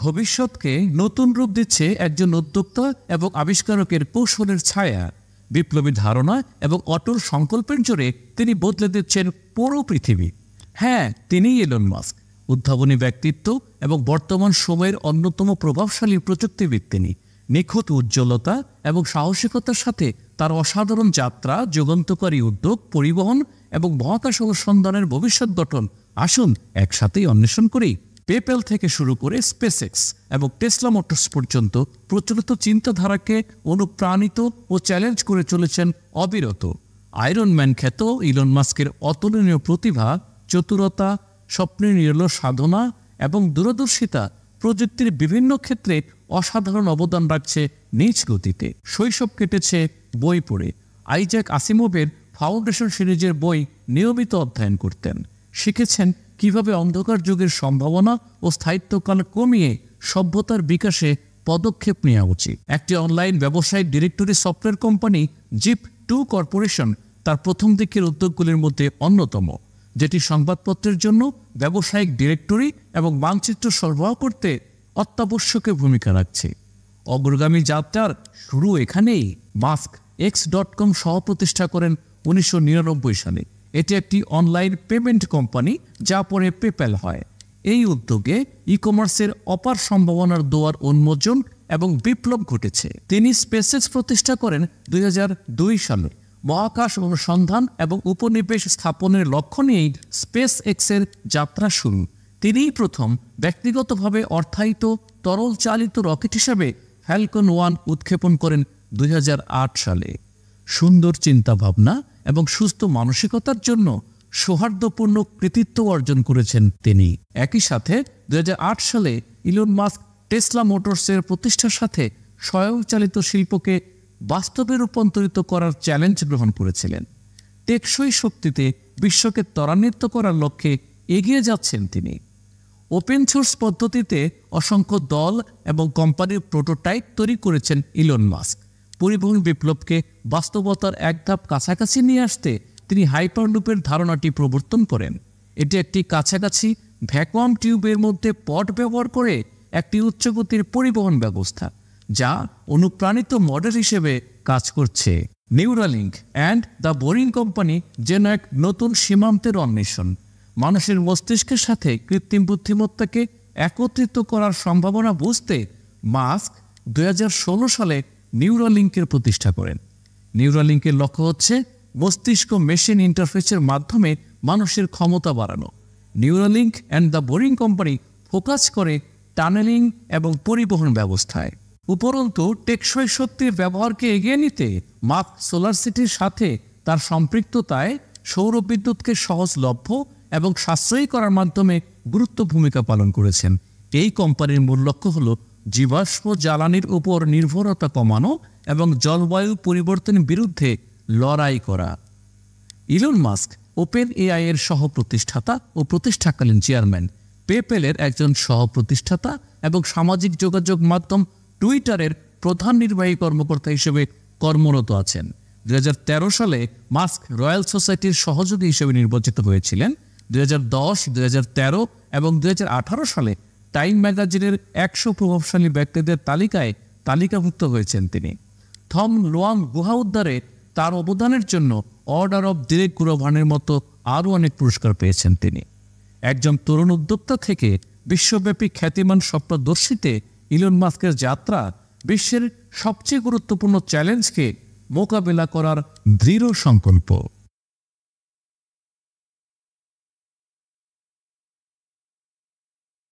ভবিষ্যৎকে নতুন রূপ দিচ্ছে একজন উদ্যোক্তা এবং আবিষ্কারকের কৌশলের ছায়া। বিপ্লবী ধারণা এবং অটল সংকল্পের জোরে তিনি বদলে দিচ্ছেন পুরো পৃথিবী। হ্যাঁ, তিনিই ইলন মাস্ক, উদ্ভাবনী ব্যক্তিত্ব এবং বর্তমান সময়ের অন্যতম প্রভাবশালী প্রযুক্তিবিদ। তিনি নিখুঁত উজ্জ্বলতা এবং সাহসিকতার সাথে তার অসাধারণ যাত্রা, যুগান্তকারী উদ্যোগ, পরিবহন এবং মহাকাশ অনুসন্ধানের ভবিষ্যৎ গঠন আসুন একসাথেই অন্বেষণ করি। পেপ্যাল থেকে শুরু করে স্পেসএক্স এবং টেসলা মোটরস পর্যন্ত প্রচলিত চিন্তাধারাকে অনুপ্রাণিত ও চ্যালেঞ্জ করে চলেছেন অবিরত। আয়রন ম্যান খ্যাত ইলন মাস্কের অতুলনীয় প্রতিভা, চতুরতা, স্বপ্নের নিরল সাধনা এবং দূরদর্শিতা প্রযুক্তির বিভিন্ন ক্ষেত্রে অসাধারণ অবদান রাখছে নিজ গতিতে। শৈশব কেটেছে বই পড়ে। আইজ্যাক আসিমোভের ফাউন্ডেশন সিরিজের বই নিয়মিত অধ্যয়ন করতেন। শিখেছেন কিভাবে অন্ধকার যুগের সম্ভাবনা ও স্থায়িত্বকাল কমিয়ে সভ্যতার বিকাশে পদক্ষেপ নেওয়া উচিত। একটি অনলাইন ব্যবসায়িক ডিরেক্টরি সফটওয়্যার কোম্পানি জিপ2 কর্পোরেশন তার প্রথম দিকের উদ্যোগগুলির মধ্যে অন্যতম, যেটি সংবাদপত্রের জন্য ব্যবসায়িক ডিরেক্টরি এবং মানচিত্র সরবরাহ করতে অত্যাবশ্যক ভূমিকা রাখছে। অগ্রগামী যাত্রার শুরু এখানেই। মাস্ক x.com সহ প্রতিষ্ঠা করেন 1999 সালে। এটি একটি অনলাইন পেমেন্ট কোম্পানি যা পরে পেপ্যাল হয়। এই উদ্যোগে ই কমার্সের অপার সম্ভাবনার দুয়ার উন্মোচন এবং বিপ্লব ঘটেছে। তিনি স্পেসএক্স প্রতিষ্ঠা করেন 2002 সালে। মহাকাশ অনুসন্ধান এবং উপনিবেশ স্থাপনের লক্ষ্য নিয়েই স্পেসএক্সের যাত্রা শুরু। তিনিই প্রথম ব্যক্তিগতভাবে অর্থায়িত তরল চালিত রকেট হিসাবে ফ্যালকন 1 উৎক্ষেপণ করেন 2008 সালে। সুন্দর চিন্তাভাবনা এবং সুস্থ মানসিকতার জন্য সৌহার্দ্যপূর্ণ কৃতিত্ব অর্জন করেছেন তিনি। একই সাথে 2008 সালে ইলন মাস্ক টেসলা মোটরসের প্রতিষ্ঠার সাথে স্বয়ংচালিত শিল্পকে বাস্তবে রূপান্তরিত করার চ্যালেঞ্জ গ্রহণ করেছিলেন। টেকসই শক্তিতে বিশ্বকে ত্বরান্বিত করার লক্ষ্যে এগিয়ে যাচ্ছেন তিনি। ওপেন সোর্স পদ্ধতিতে অসংখ্য দল এবং কোম্পানির প্রোটোটাইপ তৈরি করেছেন ইলন মাস্ক। পরিবহন বিপ্লবকে বাস্তবতার এক ধাপ কাছাকাছি নিয়ে আসতে তিনি হাইপারলুপের ধারণাটি প্রবর্তন করেন। এটি একটি কাছাকাছি ভ্যাকুয়াম টিউবের মধ্যে পট ব্যবহার করে একটি উচ্চগতির পরিবহন ব্যবস্থা, যা অনুপ্রাণিত মডেল হিসেবে কাজ করছে। Neuralink and the boring company যেন এক নতুন সীমান্তের অন্বেষণ। মানুষের মস্তিষ্কের সাথে কৃত্রিম বুদ্ধিমত্তাকে একত্রিত করার সম্ভাবনা বুঝতে মাস্ক 2016 সালে নিউরালিঙ্কের প্রতিষ্ঠা করেন। নিউরালিঙ্কের লক্ষ্য হচ্ছে মস্তিষ্ক মেশিন ইন্টারফেসের মাধ্যমে মানুষের ক্ষমতা বাড়ানো। Neuralink and the boring company focus করে টানেলিং এবং পরিবহন ব্যবস্থায়। উপরন্তু টেকসই শক্তির ব্যবহারকে এগিয়ে নিতে মাস্ক সোলার সিটির সাথে তার সম্পৃক্ততায় সৌর বিদ্যুৎকে সহজলভ্য এবং সাশ্রয়ী করার মাধ্যমে গুরুত্বপূর্ণ ভূমিকা পালন করেছেন। এই কোম্পানির মূল লক্ষ্য হল জীবাশ্ম জ্বালানির উপর নির্ভরতা কমানো এবং জলবায়ু পরিবর্তনের বিরুদ্ধে লড়াই করা। ইলন মাস্ক ওপেন এআই এর সহ প্রতিষ্ঠাতা ও প্রতিষ্ঠাকালীন চেয়ারম্যান, পেপ্যালের একজন সহ প্রতিষ্ঠাতা এবং সামাজিক যোগাযোগ মাধ্যম টুইটারের প্রধান নির্বাহী কর্মকর্তা হিসেবে কর্মরত আছেন। 2013 সালে মাস্ক রয়্যাল সোসাইটির সহযোগী হিসেবে নির্বাচিত হয়েছিলেন। 2010, 2013 এবং 2018 সালে টাইম ম্যাগাজিনের 100 প্রভাবশালী ব্যক্তিদের তালিকায় তালিকাভুক্ত হয়েছেন তিনি। থম লোয়াং গুহা উদ্ধারে তার অবদানের জন্য অর্ডার অব দিরেক গুরভানের মতো আরও অনেক পুরস্কার পেয়েছেন তিনি। একজন তরুণ উদ্যোক্তা থেকে বিশ্বব্যাপী খ্যাতিমান স্বপ্নদর্শীতে ইলন মাস্কের যাত্রা বিশ্বের সবচেয়ে গুরুত্বপূর্ণ চ্যালেঞ্জকে মোকাবেলা করার দৃঢ় সংকল্প।